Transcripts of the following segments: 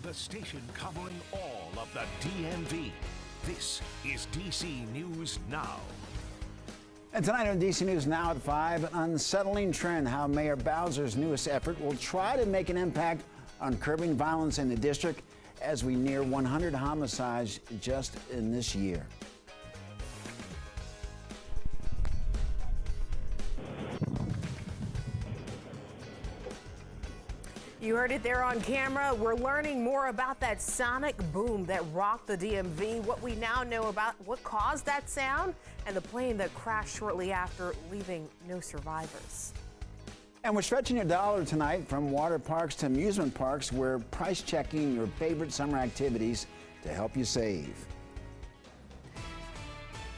the station covering all of the DMV. This is DC News Now. And tonight on DC News Now at 5, an unsettling trend how Mayor Bowser's newest effort will try to make an impact on curbing violence in the district as we near 100 homicides just in this year. You heard it there on camera. We're learning more about that sonic boom that rocked the DMV, what we now know about what caused that sound, and the plane that crashed shortly after, leaving no survivors. And we're stretching your dollar tonight from water parks to amusement parks. We're price checking your favorite summer activities to help you save.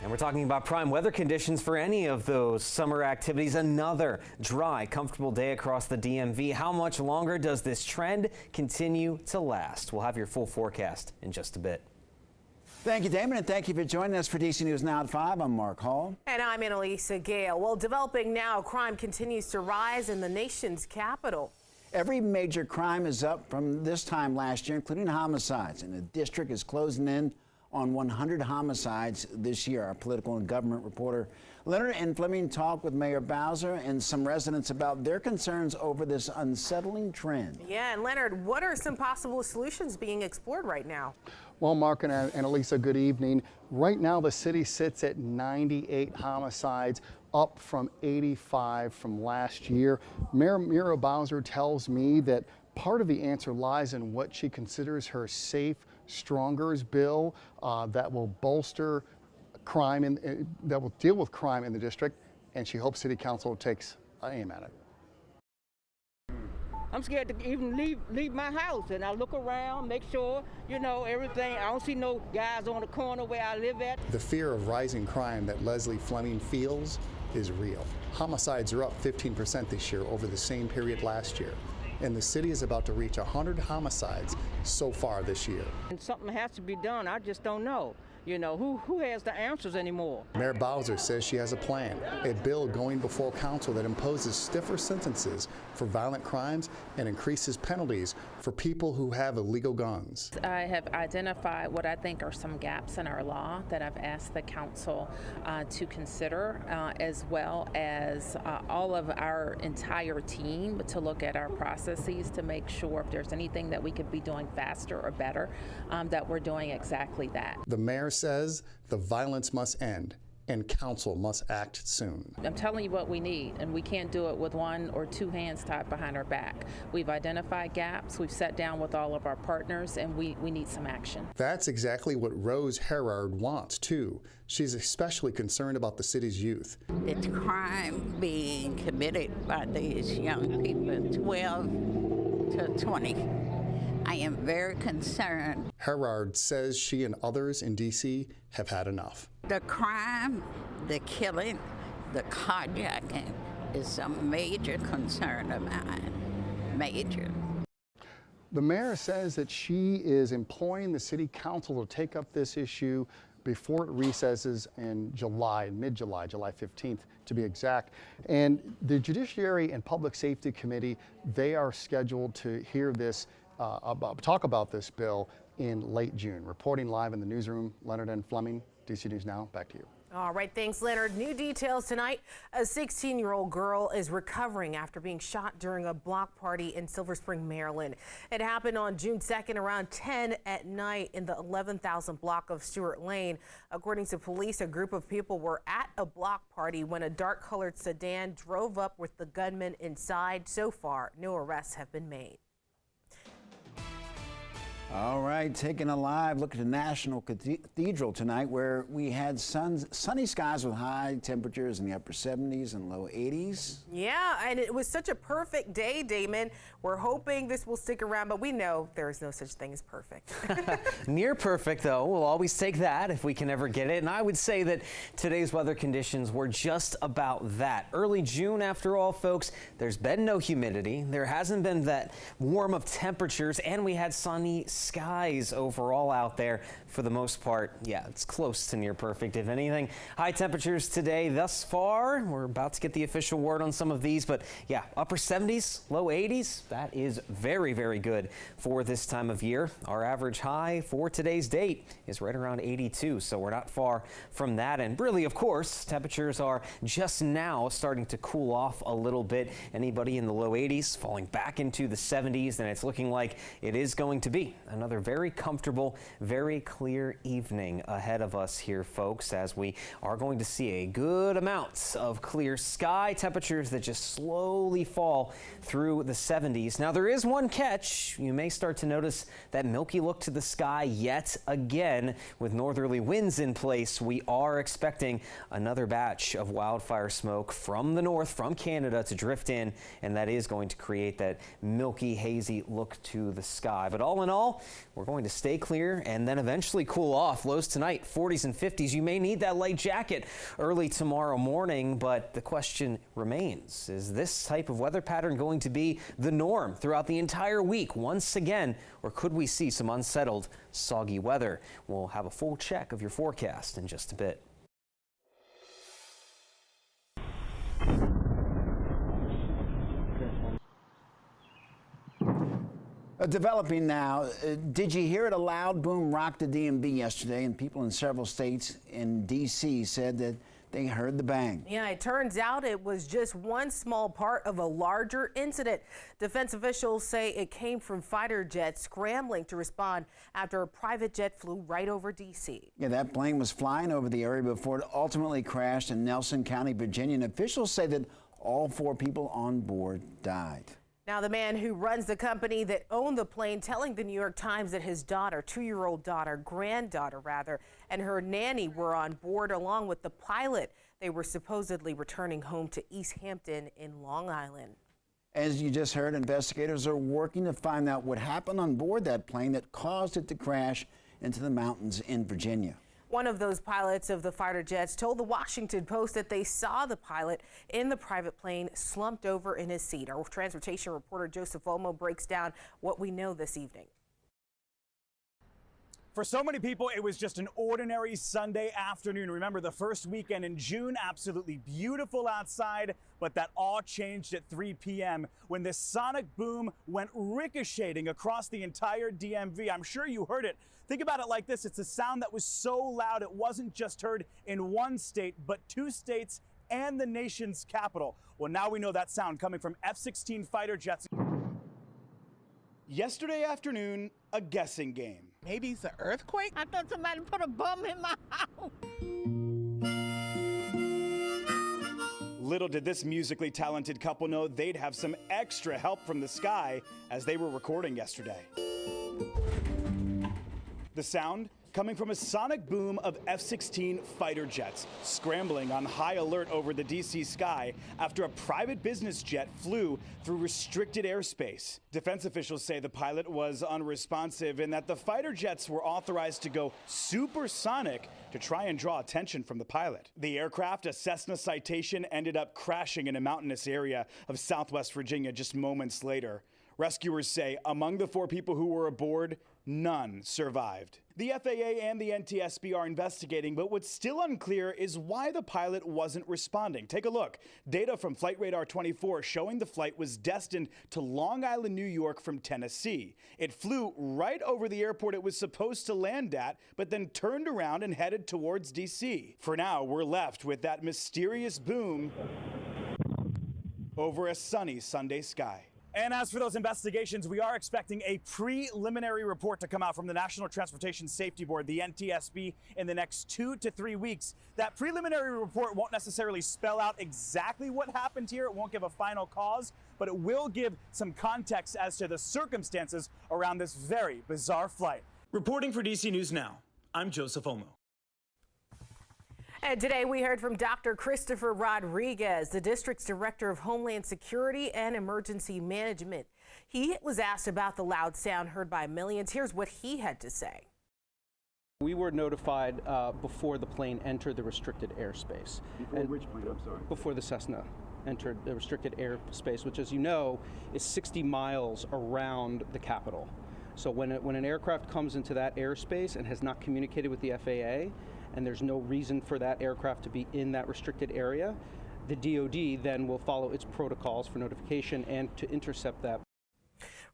And we're talking about prime weather conditions for any of those summer activities. Another dry, comfortable day across the DMV. How much longer does this trend continue to last? We'll have your full forecast in just a bit. Thank you, Damon, and thank you for joining us for DC News Now at 5. I'm Mark Hall. And I'm Annalisa Gale. Well, developing now, crime continues to rise in the nation's capital. Every major crime is up from this time last year, including homicides, and the district is closing in on 100 homicides this year. Our political and government reporter Leonard and Fleming talked with Mayor Bowser and some residents about their concerns over this unsettling trend. Yeah, and Leonard, what are some possible solutions being explored right now? Well, Mark and Annalisa, good evening. Right now, the city sits at 98 homicides, up from 85 from last year. Mayor Bowser tells me that part of the answer lies in what she considers her Safe Strongers bill that will bolster crime that will deal with crime in the district, and she hopes City Council takes aim at it. I'm scared to even leave my house, and I look around, make sure, everything. I don't see no guys on the corner where I live at. The fear of rising crime that Leslie Fleming feels is real. Homicides are up 15% this year over the same period last year. And the city is about to reach 100 homicides so far this year. And something has to be done. I just don't know. Who has the answers anymore? Mayor Bowser says she has a plan, a bill going before council that imposes stiffer sentences for violent crimes and increases penalties for people who have illegal guns. I have identified what I think are some gaps in our law that I've asked the council to consider, as well as all of our entire team to look at our processes to make sure if there's anything that we could be doing faster or better, that we're doing exactly that. The mayor says the violence must end and council must act soon. I'm telling you what we need, and we can't do it with one or two hands tied behind our back. We've identified gaps, we've sat down with all of our partners, and we need some action. That's exactly what Rose Herard wants, too. She's especially concerned about the city's youth. The crime being committed by these young people, 12 to 20. I am very concerned. Herard says she and others in D.C. have had enough. The crime, the killing, the carjacking is a major concern of mine. Major. The mayor says that she is imploring the city council to take up this issue before it recesses in July, mid-July, July 15th to be exact. And the Judiciary and Public Safety Committee, they are scheduled to hear this talk about this bill in late June. Reporting live in the newsroom, Leonard and Fleming, DC News Now, back to you. All right, thanks, Leonard. New details tonight. A 16-year-old girl is recovering after being shot during a block party in Silver Spring, Maryland. It happened on June 2nd around 10 at night in the 11,000 block of Stewart Lane. According to police, a group of people were at a block party when a dark-colored sedan drove up with the gunman inside. So far, no arrests have been made. All right, taking a live look at the National Cathedral tonight, where we had sunny skies with high temperatures in the upper 70s and low 80s. Yeah, and it was such a perfect day, Damon. We're hoping this will stick around, but we know there is no such thing as perfect. Near perfect, though. We'll always take that if we can ever get it. And I would say that today's weather conditions were just about that. Early June, after all, folks, there's been no humidity. There hasn't been that warm of temperatures, and we had sunny skies overall out there. For the most part, yeah, it's close to near perfect, if anything. High temperatures today thus far. We're about to get the official word on some of these, but yeah, upper 70s, low 80s. That is very, very good for this time of year. Our average high for today's date is right around 82, so we're not far from that. And really, of course, temperatures are just now starting to cool off a little bit. Anybody in the low 80s falling back into the 70s, and it's looking like it is going to be another very comfortable, very clear evening ahead of us here, folks, as we are going to see a good amount of clear sky, temperatures that just slowly fall through the 70s. Now, there is one catch. You may start to notice that milky look to the sky yet again. With northerly winds in place, we are expecting another batch of wildfire smoke from the north, from Canada, to drift in, and that is going to create that milky, hazy look to the sky. But all in all, we're going to stay clear and then eventually cool off. Lows tonight, 40s and 50s. You may need that light jacket early tomorrow morning, but the question remains, is this type of weather pattern going to be the norm throughout the entire week once again, or could we see some unsettled, soggy weather? We'll have a full check of your forecast in just a bit. Developing now, did you hear it? A loud boom rocked the DMV yesterday, and people in several states in D.C. said that they heard the bang. Yeah, it turns out it was just one small part of a larger incident. Defense officials say it came from fighter jets scrambling to respond after a private jet flew right over D.C. Yeah, that plane was flying over the area before it ultimately crashed in Nelson County, Virginia, and officials say that all 4 people on board died. Now, the man who runs the company that owned the plane telling the New York Times that his daughter, 2-year-old daughter, granddaughter rather, and her nanny were on board along with the pilot. They were supposedly returning home to East Hampton in Long Island. As you just heard, investigators are working to find out what happened on board that plane that caused it to crash into the mountains in Virginia. One of those pilots of the fighter jets told the Washington Post that they saw the pilot in the private plane slumped over in his seat. Our transportation reporter Joseph Olmo breaks down what we know this evening. For so many people, it was just an ordinary Sunday afternoon. Remember, the first weekend in June, absolutely beautiful outside, but that all changed at 3 p.m. when this sonic boom went ricocheting across the entire DMV. I'm sure you heard it. Think about it like this. It's a sound that was so loud, it wasn't just heard in one state, but 2 states and the nation's capital. Well, now we know that sound coming from F-16 fighter jets. Yesterday afternoon, a guessing game. Maybe it's an earthquake? I thought somebody put a bomb in my house. Little did this musically talented couple know they'd have some extra help from the sky as they were recording yesterday. The sound coming from a sonic boom of F-16 fighter jets scrambling on high alert over the D.C. sky after a private business jet flew through restricted airspace. Defense officials say the pilot was unresponsive and that the fighter jets were authorized to go supersonic to try and draw attention from the pilot. The aircraft, a Cessna Citation, ended up crashing in a mountainous area of Southwest Virginia just moments later. Rescuers say among the 4 people who were aboard, none survived. The FAA and the NTSB are investigating, but what's still unclear is why the pilot wasn't responding. Take a look. Data from Flight Radar 24 showing the flight was destined to Long Island, New York from Tennessee. It flew right over the airport it was supposed to land at, but then turned around and headed towards D.C. For now, we're left with that mysterious boom over a sunny Sunday sky. And as for those investigations, we are expecting a preliminary report to come out from the National Transportation Safety Board, the NTSB, in the next 2 to 3 weeks. That preliminary report won't necessarily spell out exactly what happened here. It won't give a final cause, but it will give some context as to the circumstances around this very bizarre flight. Reporting for DC News Now, I'm Joseph Olmo. And today we heard from Dr. Christopher Rodriguez, the district's director of Homeland Security and Emergency Management. He was asked about the loud sound heard by millions. Here's what he had to say. We were notified before the plane entered the restricted airspace. Before which plane? I'm sorry. Before the Cessna entered the restricted airspace, which, as you know, is 60 miles around the Capitol. So when an aircraft comes into that airspace and has not communicated with the FAA, and there's no reason for that aircraft to be in that restricted area, the DoD then will follow its protocols for notification and to intercept that.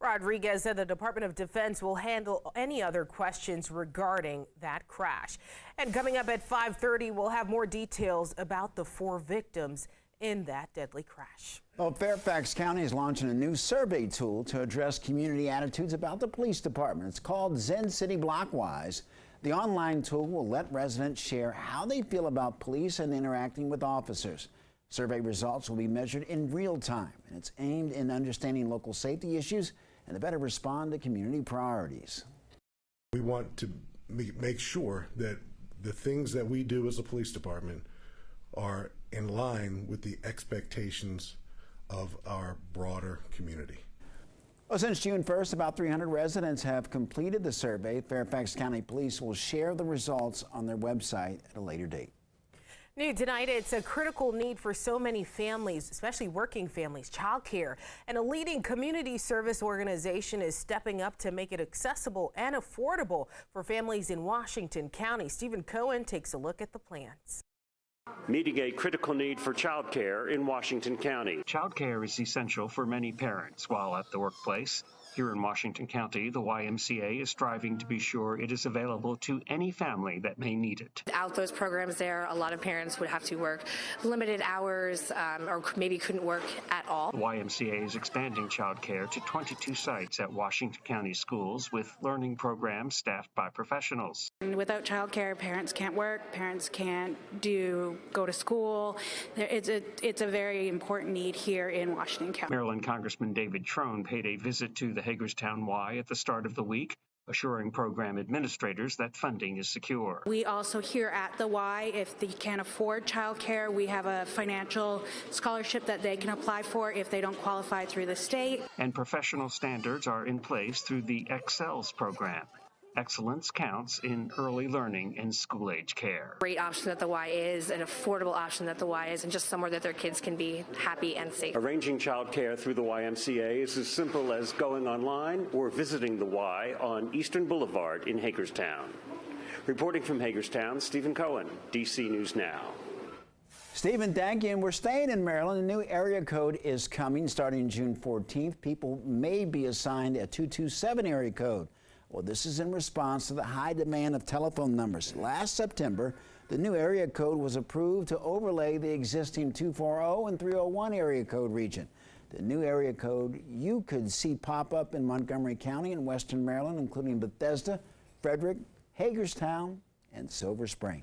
Rodriguez said the Department of Defense will handle any other questions regarding that crash. And coming up at 5:30, we'll have more details about the 4 victims in that deadly crash. Well, Fairfax County is launching a new survey tool to address community attitudes about the police department. It's called Zen City Blockwise. The online tool will let residents share how they feel about police and interacting with officers. Survey results will be measured in real time, and it's aimed in understanding local safety issues and to better respond to community priorities. We want to make sure that the things that we do as a police department are in line with the expectations of our broader community. Well, since June 1st, about 300 residents have completed the survey. Fairfax County Police will share the results on their website at a later date. New tonight, it's a critical need for so many families, especially working families, childcare. And a leading community service organization is stepping up to make it accessible and affordable for families in Washington County. Stephen Cohen takes a look at the plans. Meeting a critical need for childcare in Washington County. Childcare is essential for many parents while at the workplace. Here in Washington County, the YMCA is striving to be sure it is available to any family that may need it. Without those programs there, a lot of parents would have to work limited hours or maybe couldn't work at all. The YMCA is expanding childcare to 22 sites at Washington County schools with learning programs staffed by professionals. And without childcare, parents can't work, parents can't go to school. It's a very important need here in Washington County. Maryland Congressman David Trone paid a visit to the Hagerstown Y at the start of the week, assuring program administrators that funding is secure. We also here at the Y, if they can't afford childcare, we have a financial scholarship that they can apply for if they don't qualify through the state. And professional standards are in place through the Excels program. Excellence counts in early learning and school-age care. Great option that the Y is, an affordable option that the Y is, and just somewhere that their kids can be happy and safe. Arranging childcare through the YMCA is as simple as going online or visiting the Y on Eastern Boulevard in Hagerstown. Reporting from Hagerstown, Stephen Cohen, DC News Now. Stephen, thank you. And we're staying in Maryland. A new area code is coming starting June 14th. People may be assigned a 227 area code. Well, this is in response to the high demand of telephone numbers. Last September, the new area code was approved to overlay the existing 240 and 301 area code region. The new area code you could see pop up in Montgomery County and Western Maryland, including Bethesda, Frederick, Hagerstown, and Silver Spring.